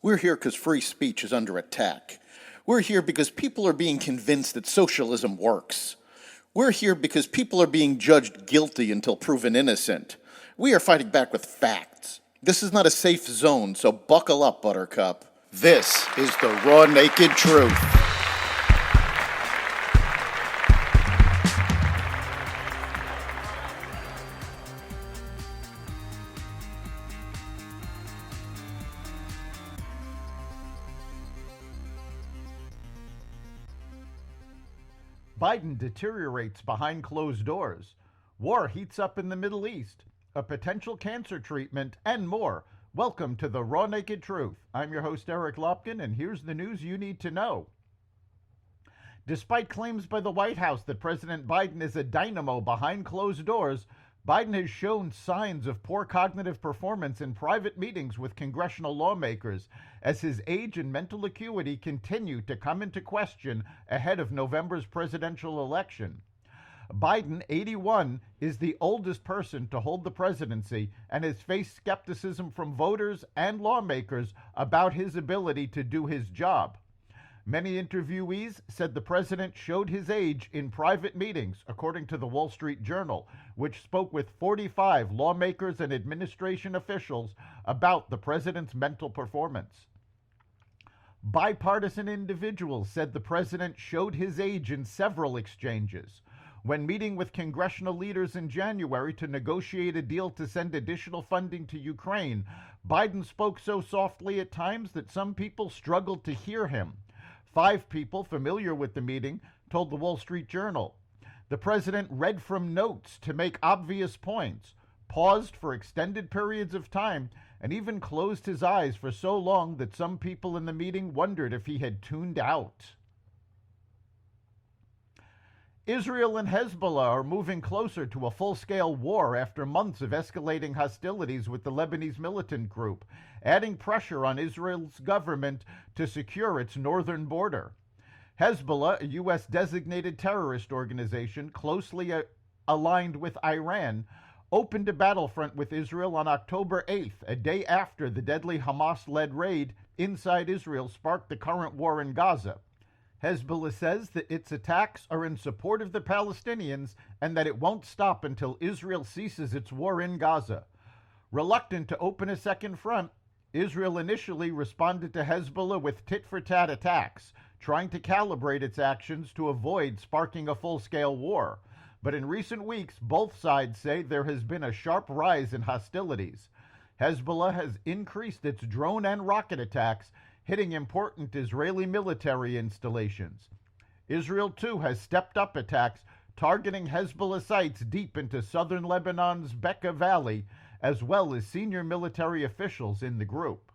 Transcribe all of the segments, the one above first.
We're here because free speech is under attack. We're here because people are being convinced that socialism works. We're here because people are being judged guilty until proven innocent. We are fighting back with facts. This is not a safe zone, so buckle up, Buttercup. This is the raw, naked truth. Biden deteriorates behind closed doors. War heats up in the Middle East. A potential cancer treatment and more. Welcome to the Raw Naked Truth. I'm your host, Eric Lopkin, and here's the news you need to know. Despite claims by the White House that President Biden is a dynamo behind closed doors, Biden has shown signs of poor cognitive performance in private meetings with congressional lawmakers as his age and mental acuity continue to come into question ahead of November's presidential election. Biden, 81, is the oldest person to hold the presidency and has faced skepticism from voters and lawmakers about his ability to do his job. Many interviewees said the president showed his age in private meetings, according to the Wall Street Journal, which spoke with 45 lawmakers and administration officials about the president's mental performance. Bipartisan individuals said the president showed his age in several exchanges. When meeting with congressional leaders in January to negotiate a deal to send additional funding to Ukraine, Biden spoke so softly at times that some people struggled to hear him. 5 people familiar with the meeting told the Wall Street Journal. The president read from notes to make obvious points, paused for extended periods of time, and even closed his eyes for so long that some people in the meeting wondered if he had tuned out. Israel and Hezbollah are moving closer to a full-scale war after months of escalating hostilities with the Lebanese militant group, adding pressure on Israel's government to secure its northern border. Hezbollah, a U.S.-designated terrorist organization closely aligned with Iran, opened a battlefront with Israel on October 8th, a day after the deadly Hamas-led raid inside Israel sparked the current war in Gaza. Hezbollah says that its attacks are in support of the Palestinians and that it won't stop until Israel ceases its war in Gaza. Reluctant to open a second front, Israel initially responded to Hezbollah with tit-for-tat attacks, trying to calibrate its actions to avoid sparking a full-scale war. But in recent weeks, both sides say there has been a sharp rise in hostilities. Hezbollah has increased its drone and rocket attacks, hitting important Israeli military installations. Israel, too, has stepped up attacks, targeting Hezbollah sites deep into southern Lebanon's Bekaa Valley, as well as senior military officials in the group.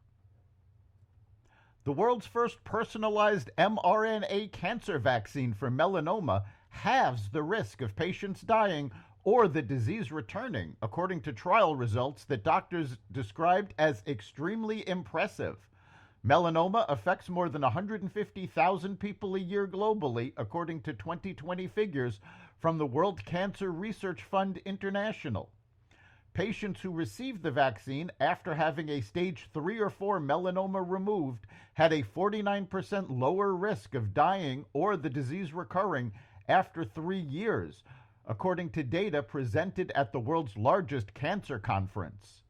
The world's first personalized mRNA cancer vaccine for melanoma halves the risk of patients dying or the disease returning, according to trial results that doctors described as extremely impressive. Melanoma affects more than 150,000 people a year globally, according to 2020 figures from the World Cancer Research Fund International. Patients who received the vaccine after having a stage 3 or 4 melanoma removed had a 49% lower risk of dying or the disease recurring after 3 years, according to data presented at the world's largest cancer conference.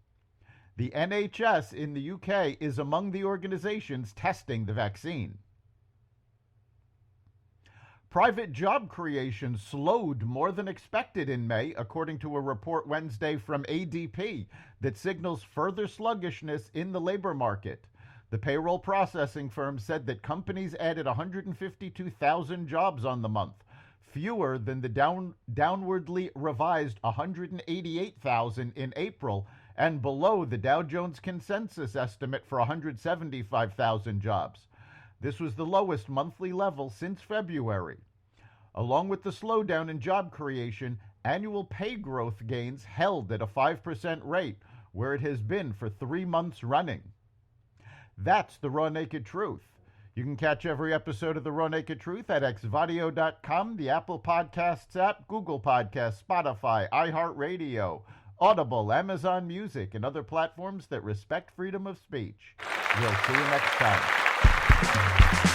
The NHS in the UK is among the organizations testing the vaccine. Private job creation slowed more than expected in May, according to a report Wednesday from ADP that signals further sluggishness in the labor market. The payroll processing firm said that companies added 152,000 jobs on the month, fewer than the downwardly revised 188,000 in April, and below the Dow Jones consensus estimate for 175,000 jobs. This was the lowest monthly level since February. Along with the slowdown in job creation, annual pay growth gains held at a 5% rate, where it has been for 3 months running. That's the Raw Naked Truth. You can catch every episode of The Raw Naked Truth at xvadio.com, the Apple Podcasts app, Google Podcasts, Spotify, iHeartRadio, Audible, Amazon Music, and other platforms that respect freedom of speech. We'll see you next time.